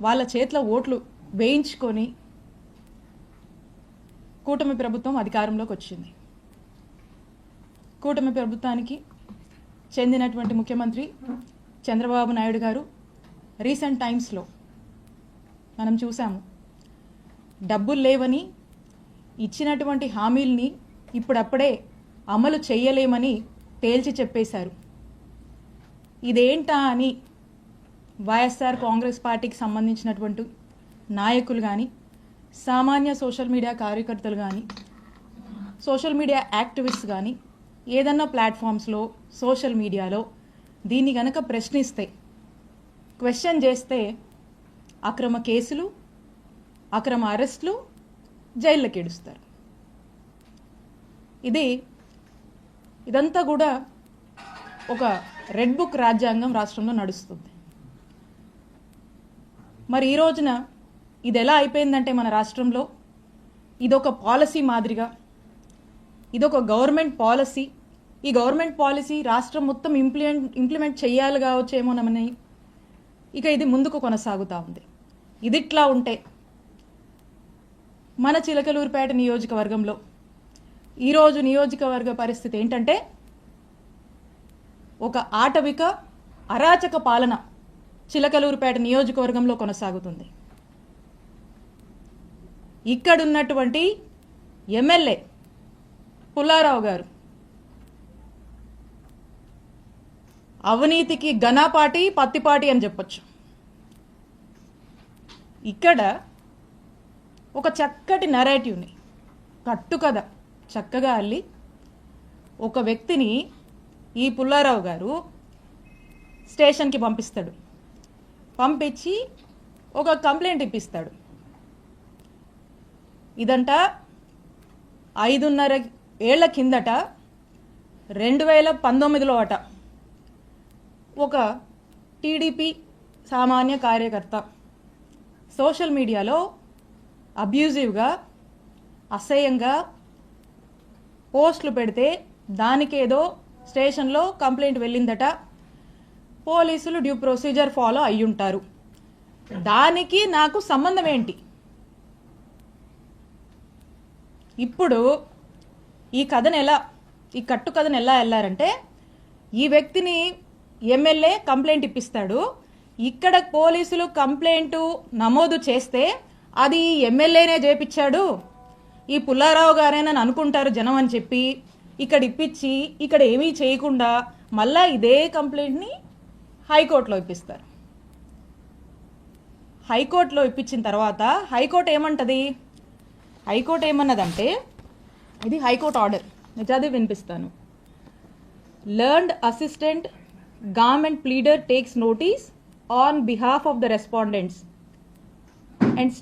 వాళ్ళ చేతిలో ఓట్లు వేయించుకొని కూటమి ప్రభుత్వం అధికారంలోకి వచ్చింది. కూటమి ప్రభుత్వానికి చెందినటువంటి ముఖ్యమంత్రి చంద్రబాబు నాయుడు గారు రీసెంట్ టైమ్స్లో మనం చూసాము, డబ్బులు లేవని ఇచ్చినటువంటి హామీల్ని ఇప్పుడప్పుడే అమలు చేయలేమని తేల్చి చెప్పేశారు. ఇదేంటా అని వైఎస్ఆర్ కాంగ్రెస్ పార్టీకి సంబంధించినటువంటి నాయకులు కానీ, సామాన్య సోషల్ మీడియా కార్యకర్తలు కానీ, సోషల్ మీడియా యాక్టివిస్ట్ కానీ ఏదన్నా ప్లాట్ఫామ్స్లో సోషల్ మీడియాలో దీన్ని కనుక ప్రశ్నిస్తే, క్వశ్చన్ చేస్తే అక్రమ కేసులు, అక్రమ అరెస్టులు, జైళ్ళకి ఏడుస్తారు. ఇదంతా కూడా ఒక రెడ్ బుక్ రాజ్యాంగం రాష్ట్రంలో నడుస్తుంది. మరి ఈ రోజున ఇది ఎలా అయిపోయిందంటే మన రాష్ట్రంలో ఇదొక పాలసీ మాదిరిగా, ఇదొక గవర్నమెంట్ పాలసీ, ఈ గవర్నమెంట్ పాలసీ రాష్ట్రం మొత్తం ఇంప్లిమెంట్ చేయాలి కావచ్చేమోనని ఇక ఇది ముందుకు కొనసాగుతూ ఉంది. ఇదిట్లా ఉంటే మన చిలకలూరుపేట నియోజకవర్గంలో ఈరోజు నియోజకవర్గ పరిస్థితి ఏంటంటే ఒక ఆటవిక అరాచక పాలన చిలకలూరుపేట నియోజకవర్గంలో కొనసాగుతుంది. ఇక్కడున్నటువంటి ఎమ్మెల్యే పుల్లారావు గారు అవినీతికి ఘనపాటి పత్తిపాటి అని చెప్పొచ్చు. ఇక్కడ ఒక చక్కటి నెరేటివ్ని, కట్టుకథ చక్కగా అల్లి ఒక వ్యక్తిని ఈ పుల్లారావు గారు స్టేషన్కి పంపిస్తాడు. పంపించి ఒక కంప్లైంట్ ఇప్పిస్తాడు. ఇదంట 5.5 ఏళ్ల కిందట 2019లో అట ఒక టీడీపీ సామాన్య కార్యకర్త సోషల్ మీడియాలో అబ్యూజివ్గా, అసహ్యంగా పోస్టులు పెడితే దానికేదో స్టేషన్లో కంప్లైంట్ వెళ్ళిందట. పోలీసులు డ్యూ ప్రొసీజర్ ఫాలో అయ్యుంటారు. దానికి నాకు సంబంధం ఏంటి? ఇప్పుడు ఈ కట్టు కథను ఎలా వెళ్ళారంటే, ఈ వ్యక్తిని ఎమ్మెల్యే కంప్లైంట్ ఇప్పిస్తాడు. ఇక్కడ పోలీసులు కంప్లైంట్ నమోదు చేస్తే అది ఎమ్మెల్యేనే చేపించాడు, ఈ పుల్లారావు గారేనని అనుకుంటారు జనం అని చెప్పి ఇక్కడ ఇప్పించి ఇక్కడ ఏమీ చేయకుండా మళ్ళా ఇదే కంప్లైంట్ని హైకోర్టులో ఇప్పిస్తారు. హైకోర్టులో ఇప్పించిన తర్వాత హైకోర్టు ఏమంటది? హైకోర్టు ఏమన్నదంటే, ఇది హైకోర్టు ఆర్డర్, నేను చదివి వినిపిస్తాను. Learned assistant government pleader takes notice on behalf of the respondents and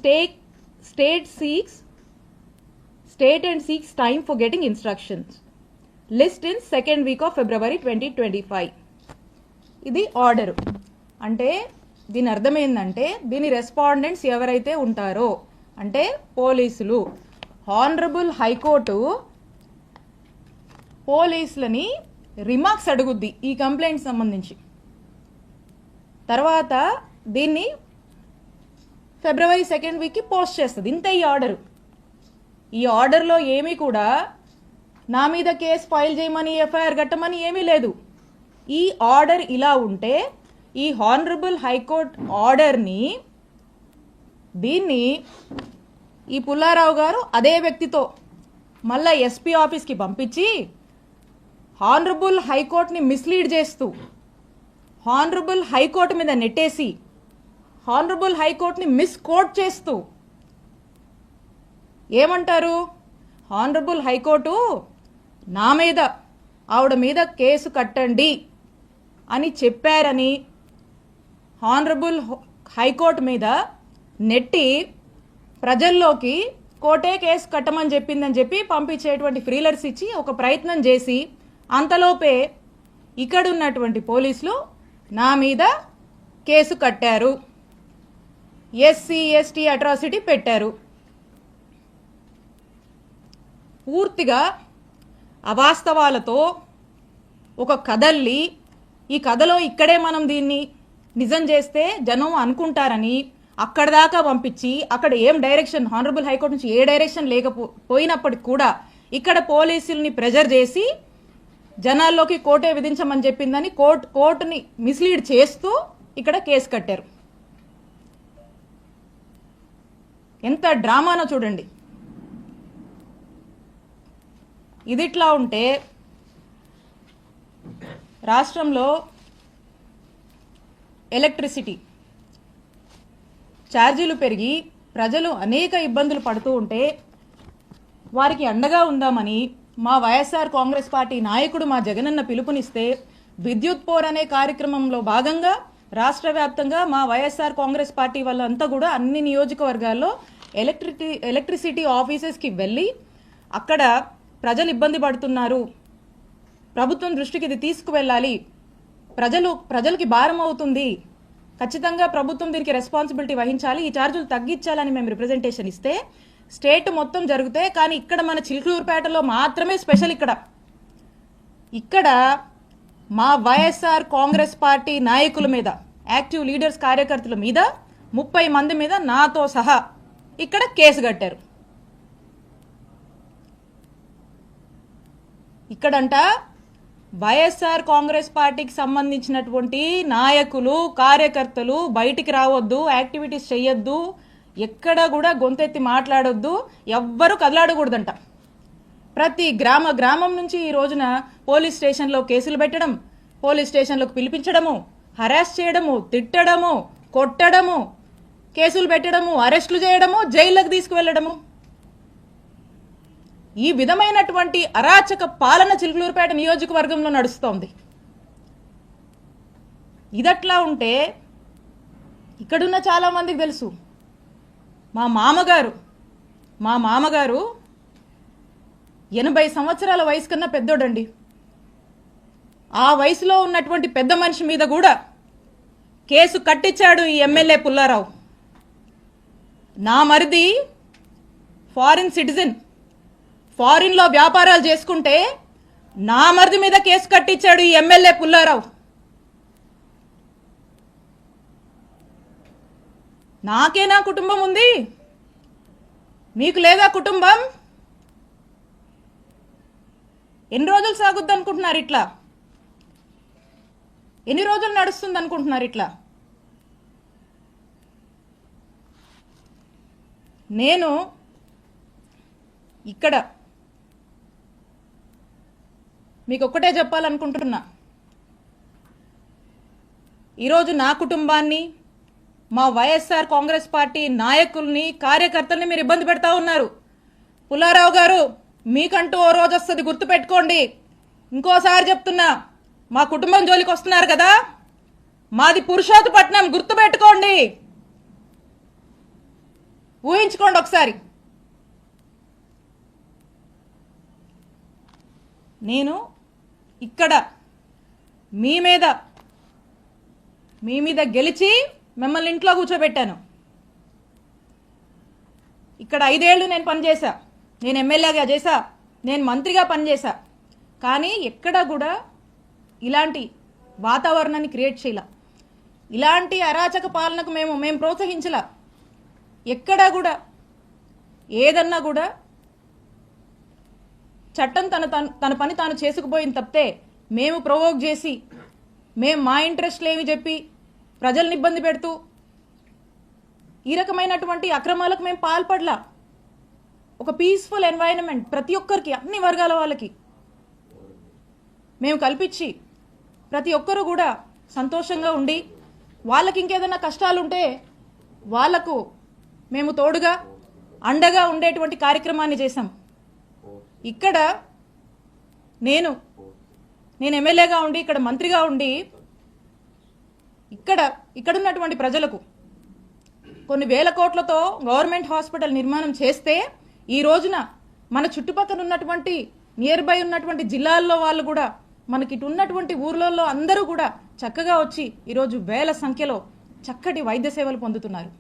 state and seeks time for getting instructions. List in second week of February 2025. ఇది ఆర్డర్. అంటే దీని అర్థం ఏంటంటే, దీని రెస్పాండెంట్స్ ఎవరైతే ఉంటారో అంటే పోలీసులు, హానరబుల్ హైకోర్టు పోలీసులని రిమార్క్స్ అడుగుద్ది ఈ కంప్లైంట్ సంబంధించి. తర్వాత దీన్ని February 2nd వీక్కి పోస్ట్ చేస్తుంది. ఇంత ఈ ఆర్డరు. ఈ ఆర్డర్లో ఏమీ కూడా నా మీద కేసు ఫైల్ చేయమని, ఎఫ్ఐఆర్ కట్టమని ఏమీ లేదు. ఈ ఆర్డర్ ఇలా ఉంటే ఈ హానరబుల్ హైకోర్టు ఆర్డర్ని దీన్ని ఈ పుల్లారావు గారు అదే వ్యక్తితో మళ్ళా ఎస్పీ ఆఫీస్కి పంపించి హానరబుల్ హైకోర్టుని మిస్లీడ్ చేస్తూ, హానరబుల్ హైకోర్టు మీద నెట్టేసి, హానరబుల్ హైకోర్టుని మిస్కోట్ చేస్తూ ఏమంటారు? హానరబుల్ హైకోర్టు నా మీద, ఆవిడ మీద కేసు కట్టండి అని చెప్పారని హానరబుల్ హైకోర్టు మీద నెట్టి ప్రజల్లోకి కోర్టే కేసు కట్టమని చెప్పిందని చెప్పి పంపించేటువంటి ఫ్రీలర్స్ ఇచ్చి ఒక ప్రయత్నం చేసి, అంతలోపే ఇక్కడున్నటువంటి పోలీసులు నా మీద కేసు కట్టారు, ఎస్సీ ఎస్టీ అట్రాసిటీ పెట్టారు. పూర్తిగా అవాస్తవాలతో ఒక కథల్లి, ఈ కథలో ఇక్కడే మనం దీన్ని నిజం చేస్తే జనం అనుకుంటారని అక్కడ దాకా పంపించి అక్కడ ఏం డైరెక్షన్ హానరబుల్ హైకోర్టు నుంచి ఏ డైరెక్షన్ లేకపోయినప్పటికి కూడా ఇక్కడ పోలీసుల్ని ప్రెజర్ చేసి జనాల్లోకి కోర్టే విధించమని చెప్పిందని కోర్టుని మిస్లీడ్ చేస్తూ ఇక్కడ కేసు కట్టారు. ఎంత డ్రామానో చూడండి. ఇదిట్లా ఉంటే రాష్ట్రంలో ఎలక్ట్రిసిటీ ఛార్జీలు పెరిగి ప్రజలు అనేక ఇబ్బందులు పడుతూ ఉంటే వారికి అండగా ఉందామని మా వైఎస్ఆర్ కాంగ్రెస్ పార్టీ నాయకుడు మా జగనన్న పిలుపునిస్తే విద్యుత్ పోర్ అనే కార్యక్రమంలో భాగంగా రాష్ట్ర వ్యాప్తంగా మా వైఎస్ఆర్ కాంగ్రెస్ పార్టీ వాళ్ళంతా కూడా అన్ని నియోజకవర్గాల్లో ఎలక్ట్రిసిటీ ఆఫీసెస్కి వెళ్ళి అక్కడ ప్రజలు ఇబ్బంది పడుతున్నారు, ప్రభుత్వం దృష్టికి ఇది తీసుకువెళ్ళాలి, ప్రజలకి భారం అవుతుంది, ఖచ్చితంగా ప్రభుత్వం దీనికి రెస్పాన్సిబిలిటీ వహించాలి, ఈ ఛార్జీలు తగ్గించాలని మేము రిప్రజెంటేషన్ ఇస్తే స్టేట్ మొత్తం జరిగితే కానీ ఇక్కడ మన చిలుకూరుపేటలో మాత్రమే స్పెషల్. ఇక్కడ మా వైఎస్ఆర్ కాంగ్రెస్ పార్టీ నాయకుల మీద, యాక్టివ్ లీడర్స్ కార్యకర్తల మీద 30 మంది మీద నాతో సహా ఇక్కడ కేసు కట్టారు. ఇక్కడంట వైఎస్ఆర్ కాంగ్రెస్ పార్టీకి సంబంధించినటువంటి నాయకులు కార్యకర్తలు బయటికి రావద్దు, యాక్టివిటీస్ చేయొద్దు, ఎక్కడ కూడా గొంతెత్తి మాట్లాడొద్దు, ఎవ్వరూ కదలాడకూడదంట. ప్రతి గ్రామం నుంచి ఈ రోజున పోలీస్ స్టేషన్లో కేసులు పెట్టడం, పోలీస్ స్టేషన్లోకి పిలిపించడము, హరాస్ చేయడము, తిట్టడము, కొట్టడము, కేసులు పెట్టడము, అరెస్టులు చేయడము, జైల్లోకి తీసుకువెళ్లడము, ఈ విధమైనటువంటి అరాచక పాలన చిలుకూరుపేట నియోజకవర్గంలో నడుస్తోంది. ఇదట్లా ఉంటే ఇక్కడున్న చాలా మందికి తెలుసు, మా మామగారు 80 సంవత్సరాల వయసు కన్నా పెద్దోడండి. ఆ వయసులో ఉన్నటువంటి పెద్ద మనిషి మీద కూడా కేసు కట్టించాడు ఈ ఎమ్మెల్యే పుల్లారావు. నా మరిది ఫారిన్ సిటిజన్, ఫారిన్లో వ్యాపారాలు చేసుకుంటే నా మరిది మీద కేసు కట్టించాడు ఈ ఎమ్మెల్యే పుల్లారావు. నాకేనా కుటుంబం ఉంది, మీకు లేదా కుటుంబం? ఎన్ని రోజులు సాగుద్ది అనుకుంటున్నారు ఇట్లా? ఎన్ని రోజులు నడుస్తుంది అనుకుంటున్నారు ఇట్లా? నేను ఇక్కడ మీకు ఒక్కటే చెప్పాలనుకుంటున్నా, ఈరోజు నా కుటుంబాన్ని, మా వైఎస్ఆర్ కాంగ్రెస్ పార్టీ నాయకుల్ని కార్యకర్తల్ని మీరు ఇబ్బంది పెడతా ఉన్నారు. పుల్లారావు గారు, మీకంటూ ఓ రోజు వస్తుంది, గుర్తుపెట్టుకోండి. ఇంకోసారి చెప్తున్నా, మా కుటుంబం జోలికి వస్తున్నారు కదా, మాది పురుషోత్తపట్నం, గుర్తుపెట్టుకోండి, ఊహించుకోండి ఒకసారి. నేను ఇక్కడ మీ మీద గెలిచి మిమ్మల్ని ఇంట్లో కూర్చోబెట్టాను. ఇక్కడ 5 ఏళ్ళు నేను పనిచేశా, నేను ఎమ్మెల్యేగా చేశా, నేను మంత్రిగా పనిచేశా. కానీ ఎక్కడా కూడా ఇలాంటి వాతావరణాన్ని క్రియేట్ చేయాల, ఇలాంటి అరాచక పాలనకు మేము ప్రోత్సహించలా. ఎక్కడా కూడా ఏదన్నా కూడా చట్టం తన పని తాను చేసుకుపోయింది తప్పితే మేము ప్రొవోక్ చేసి, మేము మా ఇంట్రెస్ట్లు ఏమి చెప్పి ప్రజల్ని ఇబ్బంది పెడుతూ ఈ రకమైనటువంటి అక్రమాలకు మేము పాల్పడలా. ఒక పీస్ఫుల్ ఎన్వైరన్మెంట్ ప్రతి ఒక్కరికి, అన్ని వర్గాల వాళ్ళకి మేము కల్పించి ప్రతి ఒక్కరూ కూడా సంతోషంగా ఉండి, వాళ్ళకి ఇంకేదైనా కష్టాలుంటే వాళ్లకు మేము తోడుగా అండగా ఉండేటువంటి కార్యక్రమాన్ని చేశాం. ఇక్కడ నేను ఎమ్మెల్యేగా ఉండి, ఇక్కడ మంత్రిగా ఉండి, ఇక్కడున్నటువంటి ప్రజలకు కొన్ని వేల కోట్లతో గవర్నమెంట్ హాస్పిటల్ నిర్మాణం చేస్తే ఈ రోజున మన చుట్టుపక్కల ఉన్నటువంటి నియర్ బై ఉన్నటువంటి జిల్లాల్లో వాళ్ళు కూడా, మనకి ఇటు ఉన్నటువంటి ఊర్లలో అందరూ కూడా చక్కగా వచ్చి ఈరోజు వేల సంఖ్యలో చక్కటి వైద్య సేవలు పొందుతున్నారు.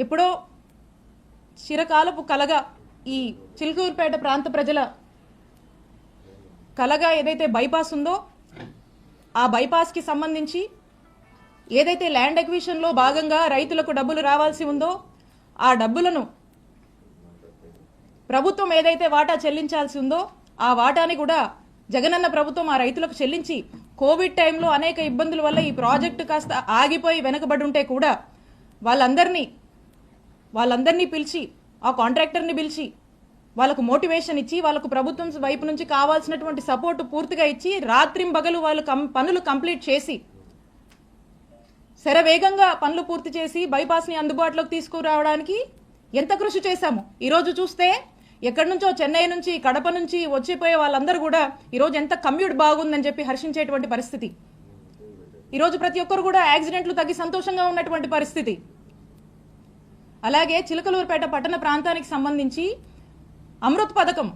ఎప్పుడో చిరకాలపు కలగా ఈ చిలుకూరుపేట ప్రాంత ప్రజల కలగా ఏదైతే బైపాస్ ఉందో, ఆ బైపాస్కి సంబంధించి ఏదైతే ల్యాండ్ ఎక్విజిషన్లో భాగంగా రైతులకు డబ్బులు రావాల్సి ఉందో ఆ డబ్బులను ప్రభుత్వం ఏదైతే వాటా చెల్లించాల్సి ఉందో ఆ వాటాని కూడా జగనన్న ప్రభుత్వం ఆ రైతులకు చెల్లించి కోవిడ్ టైంలో అనేక ఇబ్బందుల వల్ల ఈ ప్రాజెక్టు కాస్త ఆగిపోయి వెనకబడి ఉంటే కూడా వాళ్ళందరినీ పిలిచి ఆ కాంట్రాక్టర్ని పిలిచి వాళ్ళకు మోటివేషన్ ఇచ్చి వాళ్ళకు ప్రభుత్వం వైపు నుంచి కావాల్సినటువంటి సపోర్టు పూర్తిగా ఇచ్చి రాత్రింబగలు వాళ్ళు పనులు కంప్లీట్ చేసి శరవేగంగా పనులు పూర్తి చేసి బైపాస్ని అందుబాటులోకి తీసుకురావడానికి ఎంత కృషి చేశాము. ఈరోజు చూస్తే ఎక్కడి నుంచో చెన్నై నుంచి కడప నుంచి వచ్చిపోయే వాళ్ళందరూ కూడా ఈరోజు ఎంత కమ్యూట్ బాగుందని చెప్పి హర్షించేటువంటి పరిస్థితి. ఈరోజు ప్రతి ఒక్కరు కూడా యాక్సిడెంట్లు తగ్గి సంతోషంగా ఉన్నటువంటి పరిస్థితి. అలాగే చిలకలూరుపేట పట్టణ ప్రాంతానికి సంబంధించి అమృత్ పథకం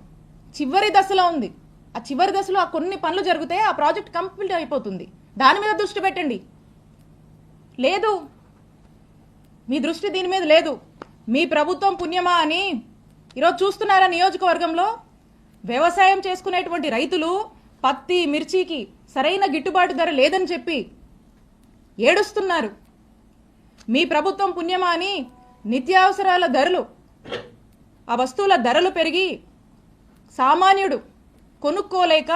చివరి దశలో ఉంది. ఆ చివరి దశలో ఆ కొన్ని పనులు జరిగితే ఆ ప్రాజెక్ట్ కంప్లీట్ అయిపోతుంది. దాని మీద దృష్టి పెట్టండి. లేదు, మీ దృష్టి దీని మీద లేదు. మీ ప్రభుత్వం పుణ్యమా అని ఈరోజు చూస్తున్నారా నియోజకవర్గంలో వ్యవసాయం చేసుకునేటువంటి రైతులు పత్తి మిర్చికి సరైన గిట్టుబాటు ధర లేదని చెప్పి ఏడుస్తున్నారు. మీ ప్రభుత్వం పుణ్యమా అని నిత్యావసరాల ధరలు ఆ వస్తువుల ధరలు పెరిగి సామాన్యుడు కొనుక్కోలేక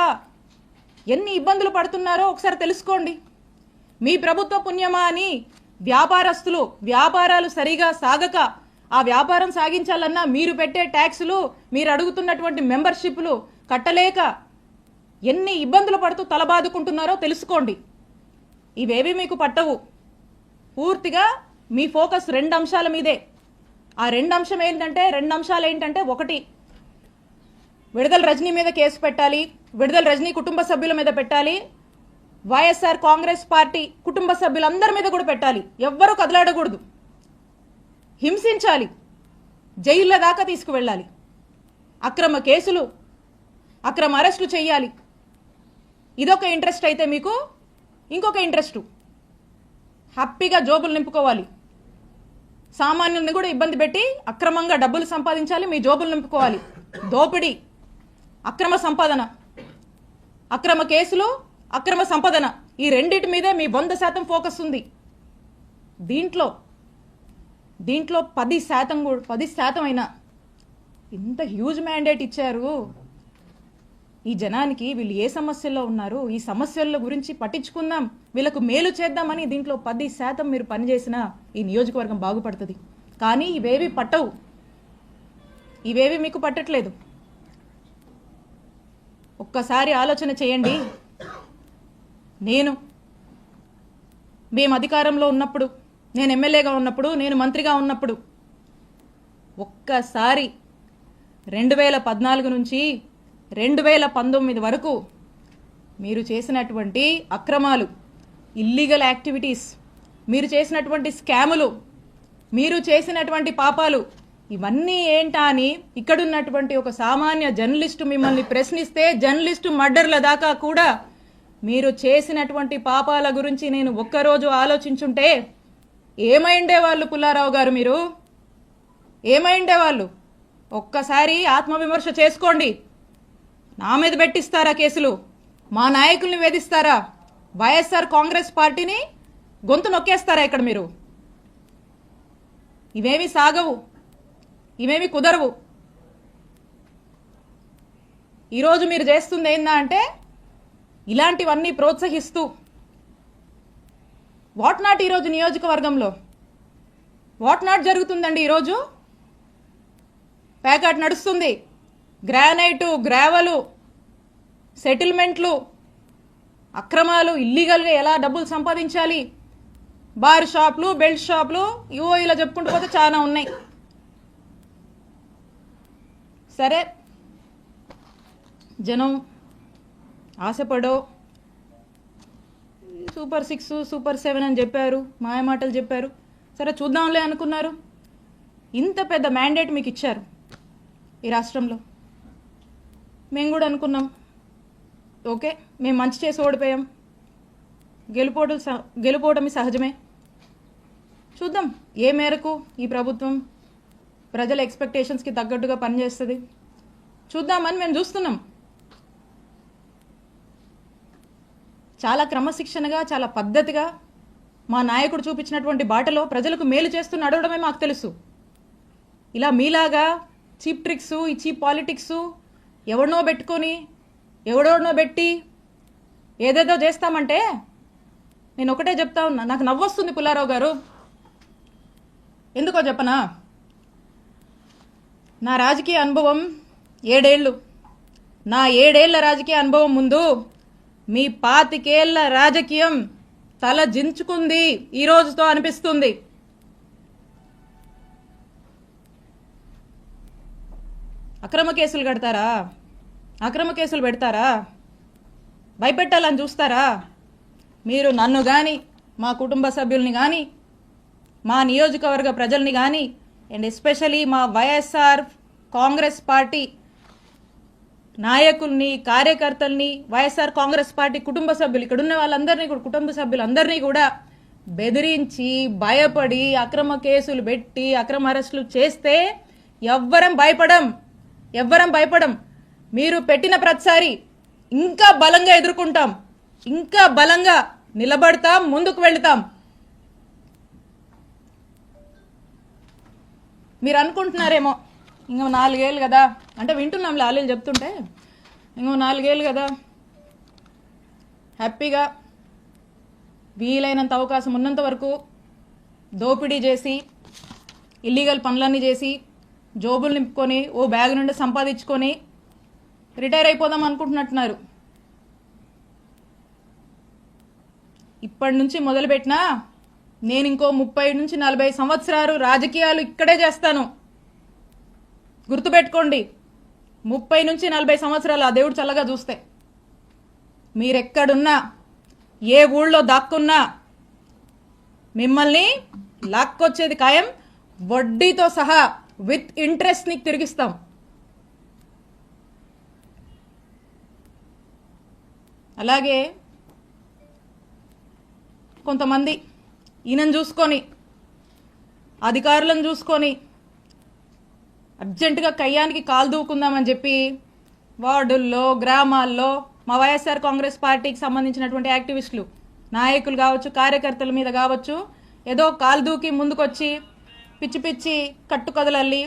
ఎన్ని ఇబ్బందులు పడుతున్నారో ఒకసారి తెలుసుకోండి. మీ ప్రభుత్వ పుణ్యమా అని వ్యాపారస్తులు వ్యాపారాలు సరిగా సాగక ఆ వ్యాపారం సాగించాలన్నా మీరు పెట్టే ట్యాక్సులు మీరు అడుగుతున్నటువంటి మెంబర్షిప్లు కట్టలేక ఎన్ని ఇబ్బందులు పడుతూ తలబాదుకుంటున్నారో తెలుసుకోండి. ఇవేవి మీకు పట్టవు. పూర్తిగా మీ ఫోకస్ రెండు అంశాల మీదే. ఆ రెండు అంశాలు ఏంటంటే ఒకటి, విడుదల రజనీ మీద కేసు పెట్టాలి, విడుదల రజనీ కుటుంబ సభ్యుల మీద పెట్టాలి, వైఎస్ఆర్ కాంగ్రెస్ పార్టీ కుటుంబ సభ్యులందరి మీద కూడా పెట్టాలి. ఎవ్వరూ కదలాడకూడదు, హింసించాలి, జైళ్ళ దాకా తీసుకువెళ్ళాలి, అక్రమ కేసులు అక్రమ అరెస్టులు చేయాలి. ఇదొక ఇంట్రెస్ట్ అయితే మీకు ఇంకొక ఇంట్రెస్టు హ్యాపీగా జోబులు నింపుకోవాలి. సామాన్యుల్ని కూడా ఇబ్బంది పెట్టి అక్రమంగా డబ్బులు సంపాదించాలి, మీ జోబులు నింపుకోవాలి. దోపిడీ, అక్రమ సంపాదన, అక్రమ కేసులు, అక్రమ సంపాదన, ఈ రెండింటి మీదే మీ 100% ఫోకస్ ఉంది. దీంట్లో 10% అయినా ఇంత హ్యూజ్ మ్యాండేట్ ఇచ్చారు ఈ జనానికి. వీళ్ళు ఏ సమస్యల్లో ఉన్నారు, ఈ సమస్యల గురించి పట్టించుకుందాం, వీళ్ళకు మేలు చేద్దామని దీంట్లో 10% మీరు పనిచేసినా ఈ నియోజకవర్గం బాగుపడుతుంది. కానీ ఇవేవి పట్టవు, ఇవేవి మీకు పట్టట్లేదు. ఒక్కసారి ఆలోచన చేయండి. మేము అధికారంలో ఉన్నప్పుడు, నేను ఎమ్మెల్యేగా ఉన్నప్పుడు, నేను మంత్రిగా ఉన్నప్పుడు ఒక్కసారి 2014 నుంచి 2019 వరకు మీరు చేసినటువంటి అక్రమాలు, ఇల్లీగల్ యాక్టివిటీస్, మీరు చేసినటువంటి స్కాములు, మీరు చేసినటువంటి పాపాలు ఇవన్నీ ఏంటా అని ఇక్కడున్నటువంటి ఒక సామాన్య జర్నలిస్టు మిమ్మల్ని ప్రశ్నిస్తే, జర్నలిస్టు మర్డర్ల దాకా కూడా మీరు చేసినటువంటి పాపాల గురించి నేను ఒక్కరోజు ఆలోచించుంటే ఏమైండే వాళ్ళు పుల్లారావు గారు, మీరు ఏమైండే వాళ్ళు? ఒక్కసారి ఆత్మవిమర్శ చేసుకోండి. నా మీద పెట్టిస్తారా కేసులు? మా నాయకుల్ని వేధిస్తారా? వైఎస్ఆర్ కాంగ్రెస్ పార్టీని గొంతు నొక్కేస్తారా ఇక్కడ మీరు? ఇవేమి సాగవు, ఇవేమి కుదరవు. ఈరోజు మీరు చేస్తుంది ఏందా అంటే ఇలాంటివన్నీ ప్రోత్సహిస్తూ వాట్ నాట్ ఈరోజు నియోజకవర్గంలో వాట్ నాట్ జరుగుతుందండి. ఈరోజు ప్యాకాట్ నడుస్తుంది, గ్రానైటు, గ్రావెలు, సెటిల్మెంట్లు, అక్రమాలు, ఇల్లీగల్గా ఎలా డబ్బులు సంపాదించాలి, బార్ షాపులు, బెల్ట్ షాపులు, ఇవో ఇలా చెప్పుకుంటూ పోతే చాలా ఉన్నాయి. సరే, జనం ఆశపడో సూపర్ 6 సూపర్ 7 అని చెప్పారు, మాయమాటలు చెప్పారు. సరే చూద్దాంలే అనుకున్నారు. ఇంత పెద్ద మ్యాండేట్ మీకు ఇచ్చారు ఈ రాష్ట్రంలో. మేము కూడా అనుకున్నాం, ఓకే మేము మంచి చేసి ఓడిపోయాం, గెలుపోవటమి సహజమే, చూద్దాం ఏ మేరకు ఈ ప్రభుత్వం ప్రజల ఎక్స్పెక్టేషన్స్కి తగ్గట్టుగా పనిచేస్తుంది చూద్దామని మేము చూస్తున్నాం. చాలా క్రమశిక్షణగా, చాలా పద్ధతిగా మా నాయకుడు చూపించినటువంటి బాటలో ప్రజలకు మేలు చేస్తూ నడవడమే మాకు తెలుసు. ఇలా మీలాగా చీప్ ట్రిక్స్, ఈ చీప్ పాలిటిక్స్ ఎవడనో పెట్టుకొని ఎవడోనో పెట్టి ఏదేదో చేస్తామంటే నేను ఒకటే చెప్తా ఉన్నా. నాకు నవ్వొస్తుంది పుల్లారావు గారు. ఎందుకో చెప్పనా, నా రాజకీయ అనుభవం 7 ఏళ్ళు. నా 7 ఏళ్ల రాజకీయ అనుభవం ముందు మీ 25 ఏళ్ల రాజకీయం తల జించుకుంది ఈ రోజుతో అనిపిస్తుంది. అక్రమ కేసులు కడతారా, అక్రమ కేసులు పెడతారా, భయపెట్టాలని చూస్తారా? మీరు నన్ను కానీ, మా కుటుంబ సభ్యుల్ని కానీ, మా నియోజకవర్గ ప్రజల్ని కానీ, అండ్ ఎస్పెషలీ మా వైఎస్ఆర్ కాంగ్రెస్ పార్టీ నాయకుల్ని, కార్యకర్తల్ని, వైఎస్ఆర్ కాంగ్రెస్ పార్టీ కుటుంబ సభ్యులు, ఇక్కడ ఉన్న వాళ్ళందరినీ కూడా, కుటుంబ సభ్యులందరినీ కూడా బెదిరించి, భయపడి, అక్రమ కేసులు పెట్టి, అక్రమ అరెస్టులు చేస్తే ఎవ్వరం భయపడం. మీరు పెట్టిన ప్రతిసారి ఇంకా బలంగా ఎదుర్కొంటాం, ఇంకా బలంగా నిలబడతాం, ముందుకు వెళుతాం. మీరు అనుకుంటున్నారేమో ఇంకో 4 ఏళ్ళు కదా, అంటే వింటున్నాం లాలీలు చెప్తుంటే, ఇంకో 4 ఏళ్ళు కదా హ్యాపీగా వీలైనంత అవకాశం ఉన్నంత వరకు దోపిడీ చేసి, ఇల్లీగల్ పనులన్నీ చేసి, జోబులు నింపుకొని, ఓ బ్యాగ్ నుండి సంపాదించుకొని రిటైర్ అయిపోదాం అనుకుంటున్నట్టున్నారు. ఇప్పటి నుంచి మొదలుపెట్టినా నేను ఇంకో 30 నుంచి 40 సంవత్సరాలు రాజకీయాలు ఇక్కడే చేస్తాను. గుర్తుపెట్టుకోండి, 30 నుంచి 40 సంవత్సరాలు ఆ దేవుడు చల్లగా చూస్తే మీరెక్కడున్నా, ఏ ఊళ్ళో దాక్కున్నా మిమ్మల్ని లాక్కొచ్చేది ఖాయం. వడ్డీతో సహా విత్ ఇంట్రెస్ట్ నీకు తిరిగిస్తాం. అలాగే కొంతమంది ఈయనను చూసుకొని, అధికారులను చూసుకొని అర్జెంటుగా కయ్యానికి కాలు దూకుందామని చెప్పి వార్డుల్లో, గ్రామాల్లో మా వైఎస్ఆర్ కాంగ్రెస్ పార్టీకి సంబంధించినటువంటి యాక్టివిస్టులు, నాయకులు కావచ్చు, కార్యకర్తల మీద కావచ్చు, ఏదో కాలు దూకి ముందుకొచ్చి పిచ్చి పిచ్చి కట్టుకథలల్లి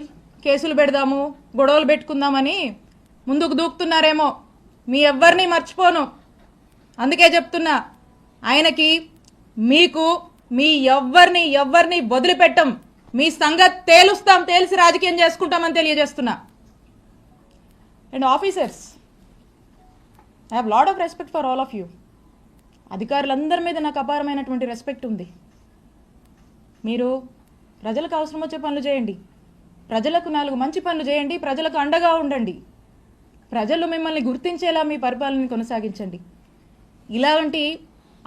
కేసులు పెడదాము, గొడవలు పెట్టుకుందామని ముందుకు దూకుతున్నారేమో. మీ ఎవ్వరిని మర్చిపోను. అందుకే చెప్తున్నా, ఆయనకి, మీకు, మీ ఎవ్వరిని వదిలిపెట్టం. మీ సంగతి తేలుస్తాం, తేల్చి రాజకీయం చేసుకుంటామని తెలియజేస్తున్నా. And officers, I have lot of respect for all of you. అధికారులందరి మీద నాకు అపారమైనటువంటి రెస్పెక్ట్ ఉంది. మీరు ప్రజలకు అవసరం వచ్చే పనులు చేయండి, ప్రజలకు 4 మంచి పనులు చేయండి, ప్రజలకు అండగా ఉండండి, ప్రజలు మిమ్మల్ని గుర్తించేలా మీ పరిపాలనని కొనసాగించండి. ఇలాంటి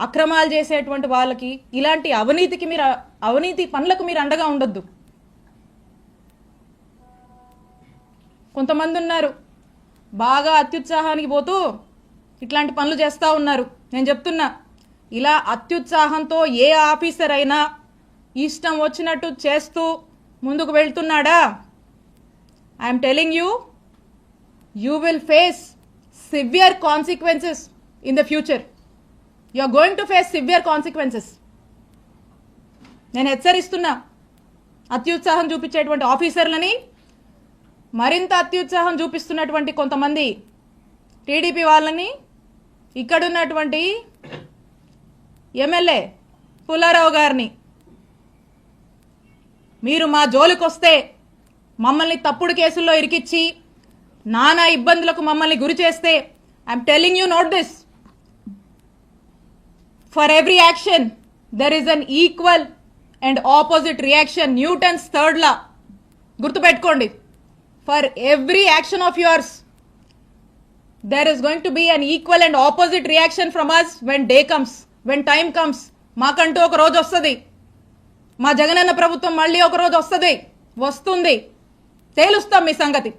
అక్రమాలు చేసేటువంటి వాళ్ళకి, ఇలాంటి అవినీతి పనులకు మీరు అండగా ఉండొద్దు. కొంతమంది ఉన్నారు బాగా అత్యుత్సాహానికి పోతూ ఇట్లాంటి పనులు చేస్తూ ఉన్నారు. నేను చెప్తున్నా, ఇలా అత్యుత్సాహంతో ఏ ఆఫీసర్ అయినా ఇష్టం వచ్చినట్టు చేస్తూ ముందుకు వెళ్తున్నాడా, I'm telling you will face severe consequences in the future. You are going to face severe consequences. నేను హెచ్చరిస్తున్నా, అత్యుత్సాహం చూపించేటువంటి ఆఫీసర్లని, మరింత అత్యుత్సాహం చూపిస్తున్నటువంటి కొంతమంది టీడీపీ వాళ్ళని, ఇక్కడున్నటువంటి ఎమ్మెల్యే పుల్లారావు గారిని, మీరు మా జోలికొస్తే, మమ్మల్ని తప్పుడు కేసుల్లో ఇరికిచ్చి నానా ఇబ్బందులకు మమ్మల్ని గురి చేస్తే, I'm telling you note this, for every action there is an equal and opposite reaction. Newton's 3rd law గుర్తుపెట్టుకోండి. For every action of yours there is going to be an equal and opposite reaction from us when day comes, when time comes. మాకంటూ ఒక రోజు వస్తుంది, మా జగనన్న ప్రభుత్వం మళ్ళీ ఒక రోజు వస్తుంది, తేలుస్తాం మీ సంగతి.